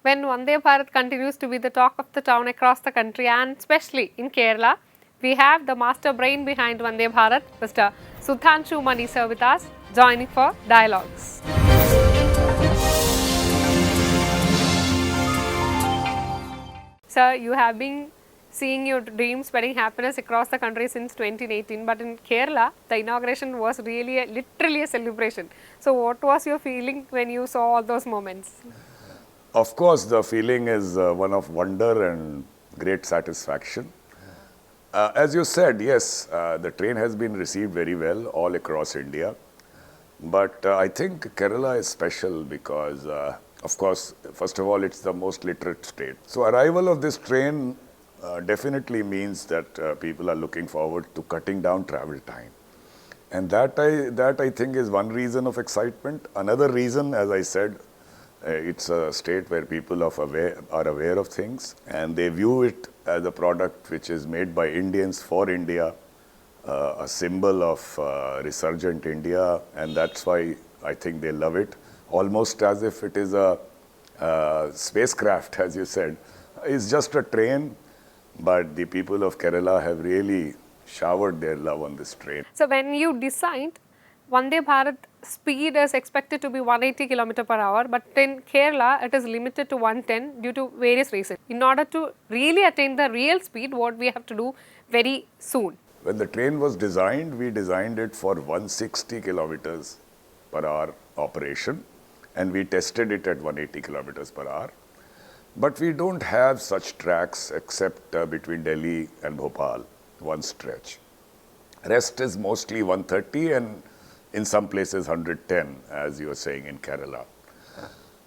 when Vande Bharat continues to be the talk of the town across the country and especially in Kerala, we have the master brain behind Vande Bharat, Mr. Sudhanshu Mani sir with us, joining for dialogues. Sir, you have been seeing your dream spreading happiness across the country since 2018, but in Kerala, the inauguration was really literally a celebration. So what was your feeling when you saw all those moments? Of course, the feeling is one of wonder and great satisfaction. As you said, yes, the train has been received very well all across India. But I think Kerala is special because, of course, first of all, it's the most literate state. So arrival of this train definitely means that people are looking forward to cutting down travel time. And that I think is one reason of excitement. Another reason, as I said, it's a state where people are aware of things and they view it as a product which is made by Indians for India, a symbol of resurgent India, and that's why I think they love it, almost as if it is a spacecraft, as you said. It's just a train, but the people of Kerala have really showered their love on this train. So when you designed, Vande Bharat speed is expected to be 180 km per hour, but in Kerala it is limited to 110 due to various reasons. In order to really attain the real speed, what we have to do very soon. When the train was designed, we designed it for 160 kilometers per hour operation, and we tested it at 180 kilometers per hour. But we don't have such tracks except between Delhi and Bhopal, one stretch. Rest is mostly 130 and in some places 110, as you are saying in Kerala.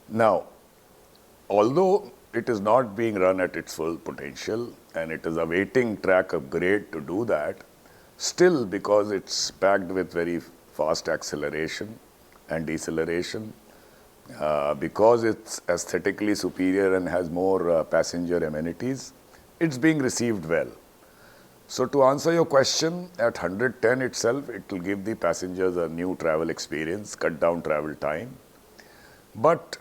Now, although it is not being run at its full potential and it is awaiting track upgrade to do that, still because it's packed with very fast acceleration and deceleration, because it's aesthetically superior and has more passenger amenities, it's being received well. So to answer your question, at 110 itself, it will give the passengers a new travel experience, cut down travel time. But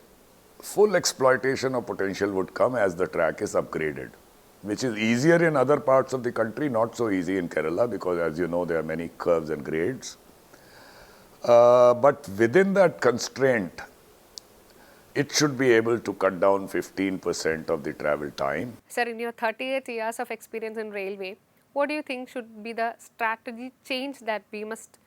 full exploitation of potential would come as the track is upgraded, which is easier in other parts of the country, not so easy in Kerala because, as you know, there are many curves and grades. But within that constraint, it should be able to cut down 15% of the travel time. Sir, in your 38 years of experience in railway, what do you think should be the strategy change that we must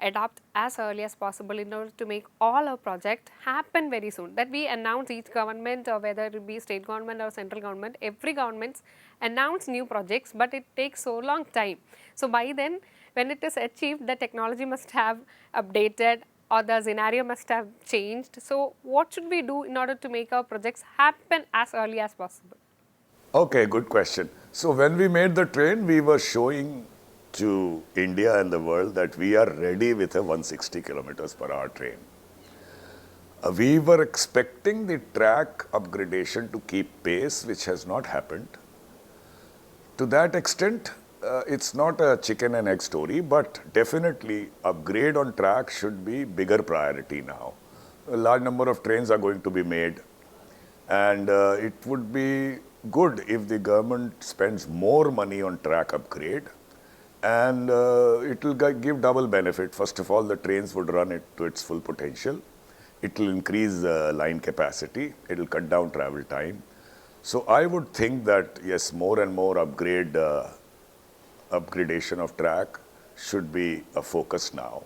adopt as early as possible in order to make all our projects happen very soon? That we announce each government, or whether it be state government or central government, every government announce new projects, but it takes so long time. So by then, when it is achieved, the technology must have updated or the scenario must have changed. So what should we do in order to make our projects happen as early as possible? Okay, good question. So when we made the train, we were showing to India and the world that we are ready with a 160 kilometers per hour train. We were expecting the track upgradation to keep pace, which has not happened. To that extent, it's not a chicken and egg story, but definitely upgrade on track should be bigger priority now. A large number of trains are going to be made, and it would be good if the government spends more money on track upgrade, and it will give double benefit. First of all, the trains would run it to its full potential. It will increase line capacity. It will cut down travel time. So I would think that yes, more and more upgradation of track should be a focus now.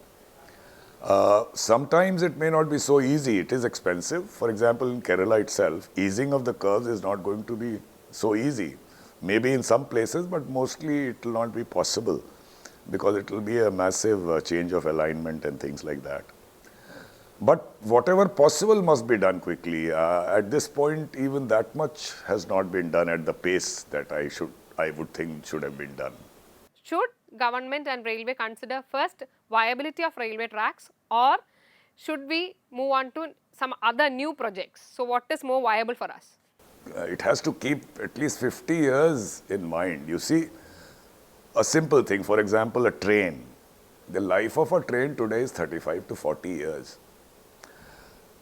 Sometimes it may not be so easy. It is expensive. For example, in Kerala itself, easing of the curves is not going to be so easy. Maybe in some places, but mostly it will not be possible because it will be a massive change of alignment and things like that. But whatever possible must be done quickly. At this point, even that much has not been done at the pace that I would think should have been done. Should government and railway consider first viability of railway tracks, or should we move on to some other new projects? So what is more viable for us? It has to keep at least 50 years in mind. You see, a simple thing, for example, a train. The life of a train today is 35 to 40 years.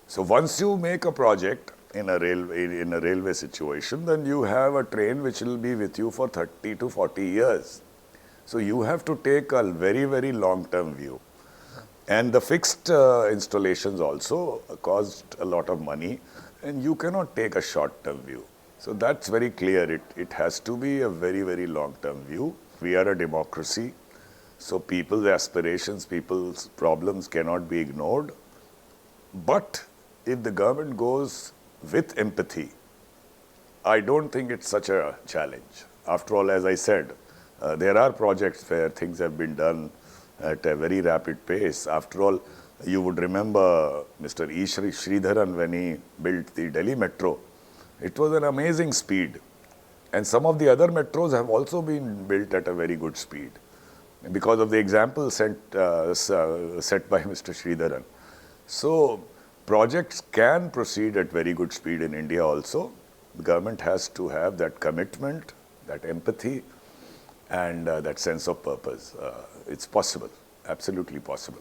So once you make a project, in a railway situation, then you have a train which will be with you for 30 to 40 years. So you have to take a very, very long-term view. And the fixed installations also cost a lot of money, and you cannot take a short-term view. So that's very clear. It has to be a very, very long-term view. We are a democracy, so people's aspirations, people's problems cannot be ignored. But if the government goes with empathy, I don't think it's such a challenge. After all, as I said, there are projects where things have been done at a very rapid pace. After all, you would remember Mr. E. Sridharan when he built the Delhi Metro. It was an amazing speed. And some of the other metros have also been built at a very good speed because of the example set by Mr. Sridharan. So projects can proceed at very good speed in India also. The government has to have that commitment, that empathy, and that sense of purpose. It's possible, absolutely possible.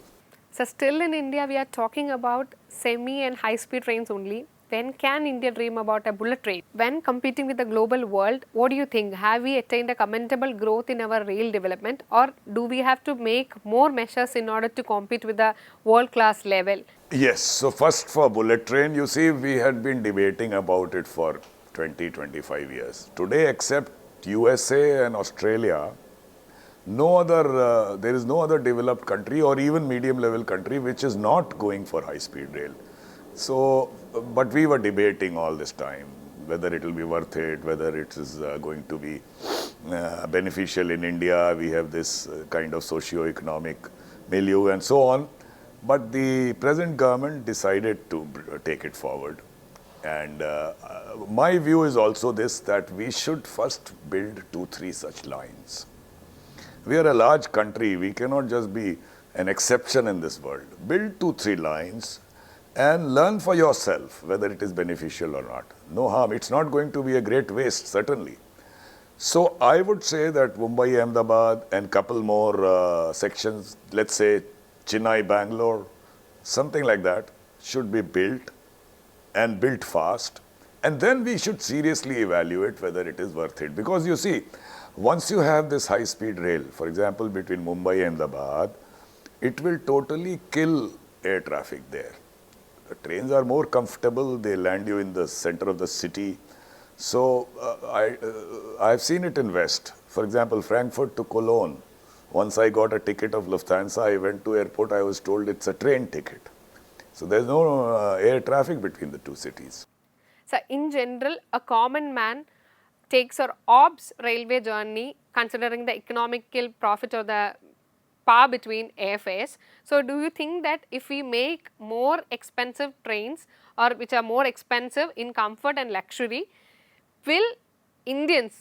So still in India, we are talking about semi and high-speed trains only. When can India dream about a bullet train? When competing with the global world, what do you think? Have we attained a commendable growth in our rail development, or do we have to make more measures in order to compete with the world-class level? Yes, so first for bullet train, you see, we had been debating about it for 20, 25 years. Today, except USA and Australia, there is no other developed country or even medium level country which is not going for high speed rail. So, but we were debating all this time whether it will be worth it, whether it is going to be beneficial in India. We have this kind of socio-economic milieu and so on. But the present government decided to take it forward. And my view is also this, that we should first build 2-3 such lines. We are a large country. We cannot just be an exception in this world. Build 2-3 lines and learn for yourself whether it is beneficial or not. No harm. It's not going to be a great waste, certainly. So I would say that Mumbai, Ahmedabad and couple more sections, let's say Chennai, Bangalore, something like that, should be built and built fast. And then we should seriously evaluate whether it is worth it. Because you see, once you have this high-speed rail, for example, between Mumbai and Ahmedabad, it will totally kill air traffic there. The trains are more comfortable, they land you in the center of the city. So I've seen it in West. For example, Frankfurt to Cologne. Once I got a ticket of Lufthansa, I went to airport, I was told it's a train ticket. So there's no air traffic between the two cities. So in general, a common man takes or opts railway journey considering the economical profit or the power between airfares. So do you think that if we make more expensive trains or which are more expensive in comfort and luxury, will Indians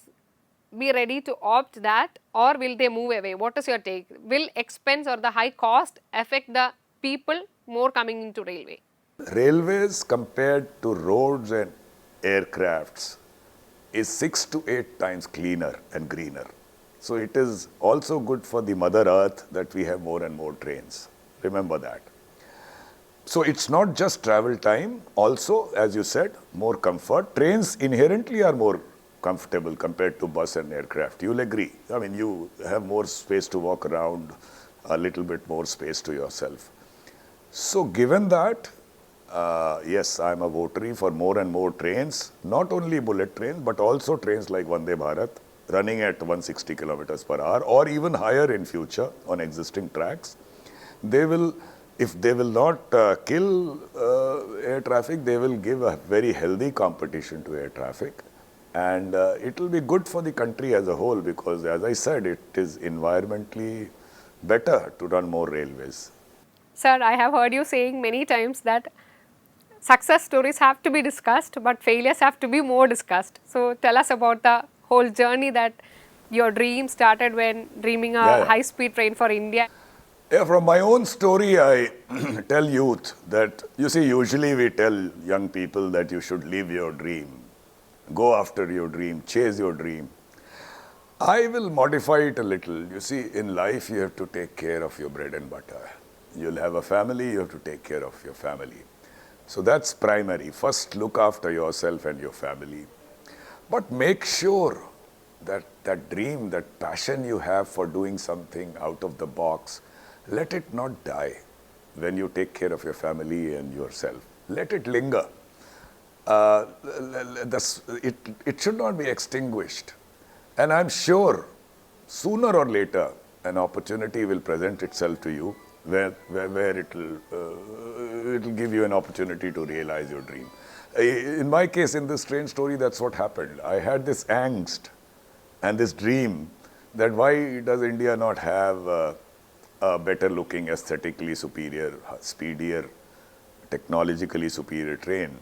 be ready to opt that, or will they move away? What is your take? Will expense or the high cost affect the people more coming into railway? Railways compared to roads and aircrafts is 6 to 8 times cleaner and greener. So it is also good for the Mother Earth that we have more and more trains. Remember that. So it's not just travel time, also, as you said, more comfort. Trains inherently are more comfortable compared to bus and aircraft. You'll agree. I mean, you have more space to walk around, a little bit more space to yourself. So given that, yes, I'm a votary for more and more trains, not only bullet trains, but also trains like Vande Bharat, running at 160 kilometers per hour or even higher in future on existing tracks. They will, if they will not kill air traffic, they will give a very healthy competition to air traffic. And it will be good for the country as a whole because, as I said, it is environmentally better to run more railways. Sir, I have heard you saying many times that success stories have to be discussed, but failures have to be more discussed. So tell us about the whole journey that your dream started when dreaming a high-speed train for India. Yeah, from my own story, I tell youth that, you see, usually we tell young people that you should live your dream, go after your dream, chase your dream. I will modify it a little. You see, in life, you have to take care of your bread and butter. You'll have a family, you have to take care of your family. So that's primary. First, look after yourself and your family. But make sure that that dream, that passion you have for doing something out of the box, let it not die when you take care of your family and yourself. Let it linger. It should not be extinguished. And I'm sure sooner or later an opportunity will present itself to you where it'll give you an opportunity to realize your dream. In my case, in this train story, that's what happened. I had this angst and this dream that why does India not have a better looking, aesthetically superior, speedier, technologically superior train.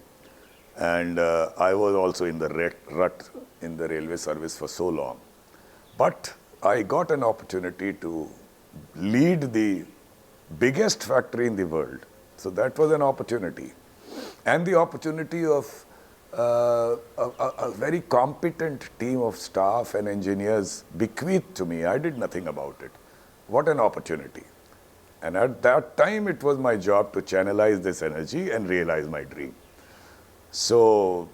And I was also in the rut in the railway service for so long. But I got an opportunity to lead the biggest factory in the world. So that was an opportunity. And the opportunity of a very competent team of staff and engineers bequeathed to me. I did nothing about it. What an opportunity. And at that time, it was my job to channelize this energy and realize my dream. So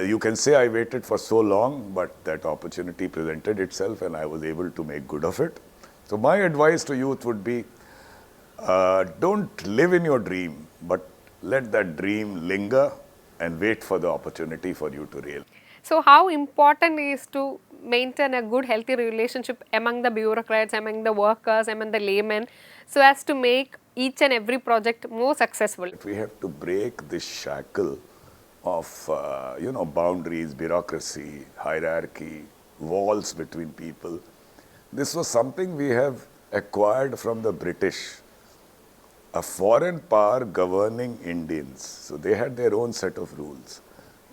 you can say I waited for so long, but that opportunity presented itself and I was able to make good of it. So my advice to youth would be, don't live in your dream, but let that dream linger and wait for the opportunity for you to realize. So how important is to maintain a good healthy relationship among the bureaucrats, among the workers, among the laymen, so as to make each and every project more successful? We have to break this shackle of boundaries, bureaucracy, hierarchy, walls between people. This was something we have acquired from the British, a foreign power governing Indians. So they had their own set of rules.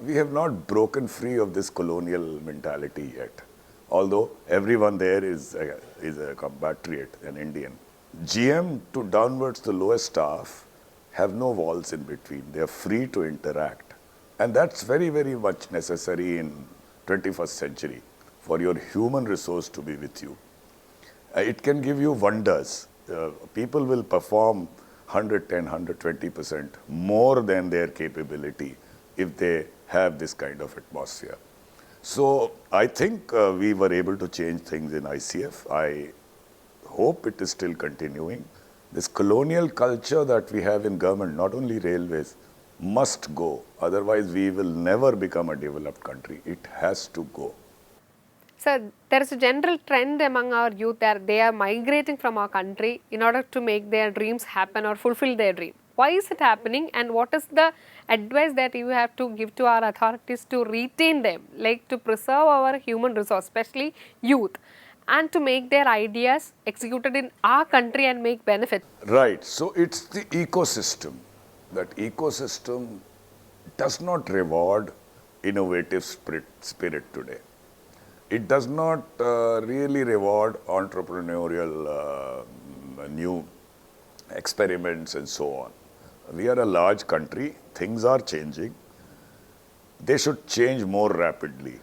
We have not broken free of this colonial mentality yet, although everyone there is a compatriot, an Indian. GM to downwards, the lowest staff have no walls in between. They are free to interact. And that's very, very much necessary in 21st century for your human resource to be with you. It can give you wonders. People will perform 110, 120% more than their capability if they have this kind of atmosphere. So I think we were able to change things in ICF. I hope it is still continuing. This colonial culture that we have in government, not only railways, must go. Otherwise, we will never become a developed country. It has to go. So there is a general trend among our youth that they are migrating from our country in order to make their dreams happen or fulfill their dream. Why is it happening, and what is the advice that you have to give to our authorities to retain them, like to preserve our human resource, especially youth, and to make their ideas executed in our country and make benefit? Right. So it's the ecosystem. That ecosystem does not reward innovative spirit today. It does not really reward entrepreneurial new experiments and so on. We are a large country. Things are changing. They should change more rapidly.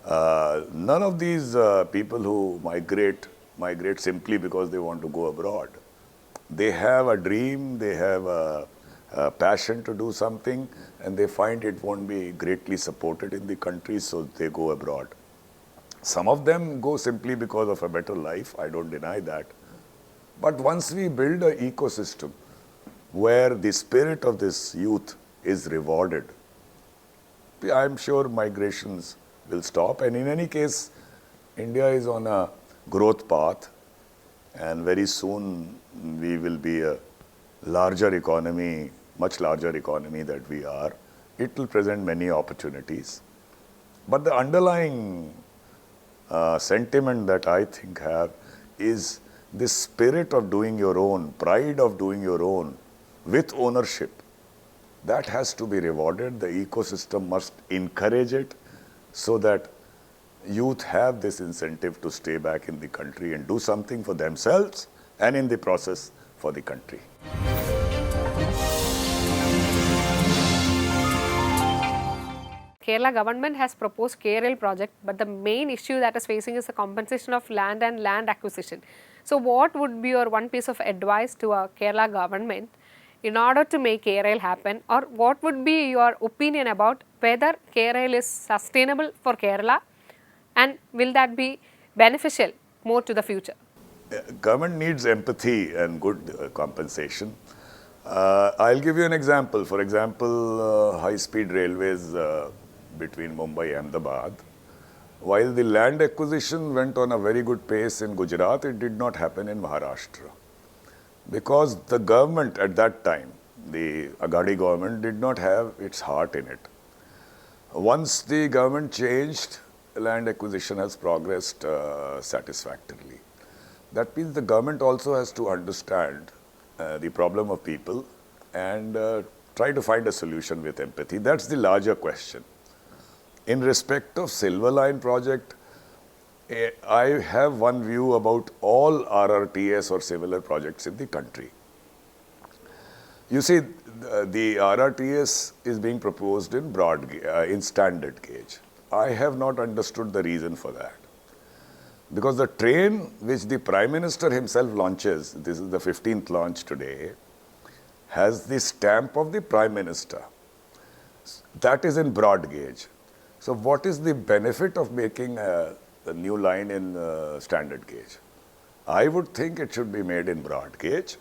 None of these people who migrate simply because they want to go abroad. They have a dream, they have a passion to do something, and they find it won't be greatly supported in the country, so they go abroad. Some of them go simply because of a better life, I don't deny that. But once we build an ecosystem where the spirit of this youth is rewarded, I'm sure migrations will stop. And in any case, India is on a growth path, and very soon we will be a larger economy, much larger economy that we are. It will present many opportunities. But the underlying sentiment that I think have is this spirit of doing your own, pride of doing your own with ownership. That has to be rewarded. The ecosystem must encourage it so that youth have this incentive to stay back in the country and do something for themselves and in the process for the country. Kerala government has proposed KRL project, but the main issue that is facing is the compensation of land and land acquisition. So what would be your one piece of advice to our Kerala government in order to make K-Rail happen, or what would be your opinion about whether K-Rail is sustainable for Kerala and will that be beneficial more to the future? Government needs empathy and good compensation. I'll give you an example. For example, high-speed railways between Mumbai and Ahmedabad. While the land acquisition went on a very good pace in Gujarat, it did not happen in Maharashtra. Because the government at that time, the Aghadi government, did not have its heart in it. Once the government changed, land acquisition has progressed satisfactorily. That means the government also has to understand the problem of people and try to find a solution with empathy. That's the larger question. In respect of Silver Line project, I have one view about all RRTS or similar projects in the country. You see, the RRTS is being proposed in in standard gauge. I have not understood the reason for that. Because the train which the Prime Minister himself launches, this is the 15th launch today, has the stamp of the Prime Minister. That is in broad gauge. So what is the benefit of making a new line in standard gauge? I would think it should be made in broad gauge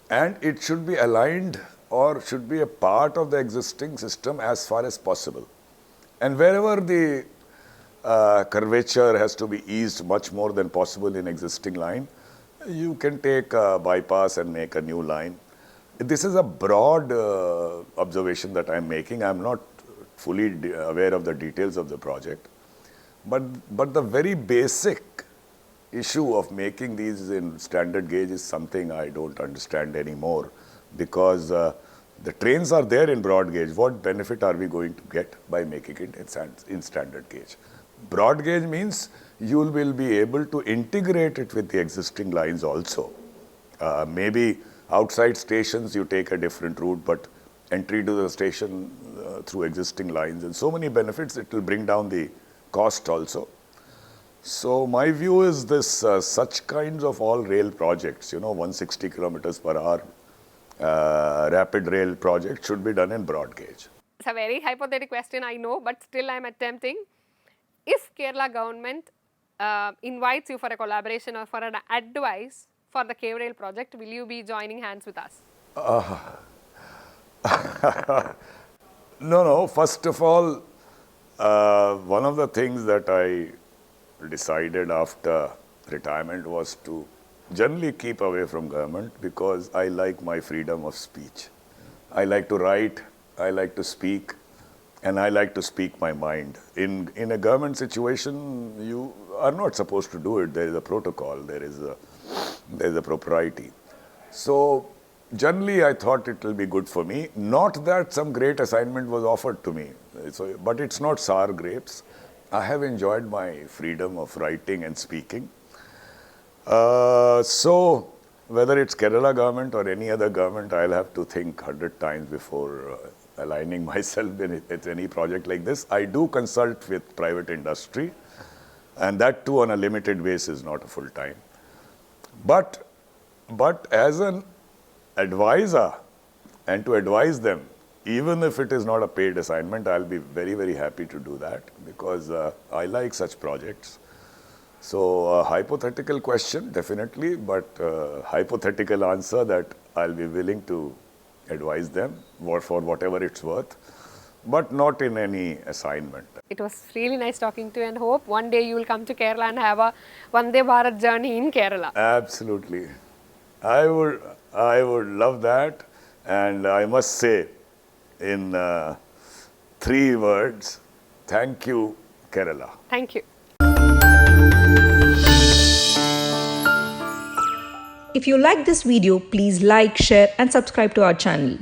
and it should be aligned or should be a part of the existing system as far as possible. And wherever the curvature has to be eased much more than possible in existing line, you can take a bypass and make a new line. This is a broad observation that I'm making. I'm not fully aware of the details of the project. But the very basic issue of making these in standard gauge is something I don't understand anymore, because the trains are there in broad gauge. What benefit are we going to get by making it in standard gauge? Broad gauge means you will be able to integrate it with the existing lines also. Maybe outside stations you take a different route, but entry to the station through existing lines, and so many benefits. It will bring down the cost also. So my view is this, such kinds of all rail projects, 160 kilometers per hour rapid rail project should be done in broad gauge. It's a very hypothetical question, I know, but still I'm attempting. If Kerala government invites you for a collaboration or for an advice for the K-Rail project, will you be joining hands with us? No. First of all, one of the things that I decided after retirement was to generally keep away from government, because I like my freedom of speech. I like to write, I like to speak, and I like to speak my mind. In a government situation, you are not supposed to do it. There is a protocol, there is a propriety. So generally I thought it will be good for me. Not that some great assignment was offered to me, but it's not sour grapes. I have enjoyed my freedom of writing and speaking. So whether it's Kerala government or any other government, I'll have to think 100 times before aligning myself with any project like this. I do consult with private industry, and that too on a limited basis, not a full time. But as an advisor, and to advise them, even if it is not a paid assignment, I'll be very, very happy to do that, because I like such projects. So a hypothetical question, definitely, but hypothetical answer that I'll be willing to advise them for whatever it's worth, but not in any assignment. It was really nice talking to you, and hope one day you will come to Kerala and have a Vande Bharat journey in Kerala. Absolutely. I would love that, and I must say in 3 words, thank you, Kerala. Thank you. If you like this video, please like, share and subscribe to our channel.